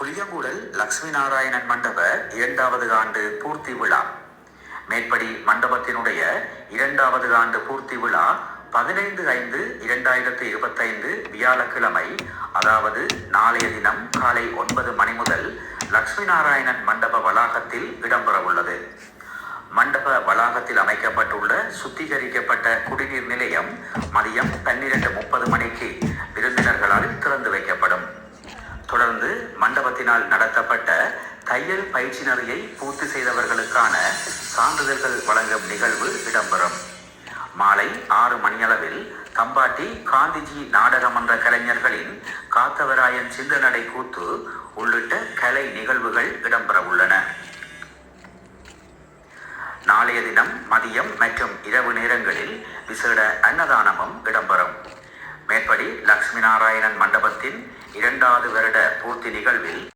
புளியங்குடல் லட்சுமி நாராயணன் மண்டப 2வது ஆண்டு பூர்த்தி விழா. மேற்படி மண்டபத்தினுடைய 2வது ஆண்டு பூர்த்தி விழா 15/5/2025 வியாழக்கிழமை, அதாவது நாளைய தினம் காலை 9 மணி முதல் லட்சுமி நாராயணன் மண்டப வளாகத்தில் இடம்பெறவுள்ளது. மண்டப வளாகத்தில் அமைக்கப்பட்டுள்ள சுத்திகரிக்கப்பட்ட குடிநீர் நிலையம் மதியம் 12:30 மணிக்கு விருந்தினர்களால் திறந்து வைக்கப்படும். தொடர்ந்து மண்டபத்தினால் நடத்தப்பட்ட தையல் பயிற்சி நெறியை பூர்த்தி செய்தவர்களுக்கான சான்றிதழ்கள் வழங்கும் நிகழ்வு இடம்பெறும். மாலை 6 மணியளவில் தம்பாட்டி காந்திஜி நாடக மன்ற கலைஞர்களின் காத்தவராயன் சிந்தநடை கூத்து உள்ளிட்ட கலை நிகழ்வுகள் இடம்பெற உள்ளன. நாளைய தினம் மதியம் மற்றும் இரவு நேரங்களில் விசேட அன்னதானமும் இடம்பெறும். மேற்படி லட்சுமி நாராயணன் மண்டபத்தின் 2வது வருட பூர்த்தி நிகழ்வில்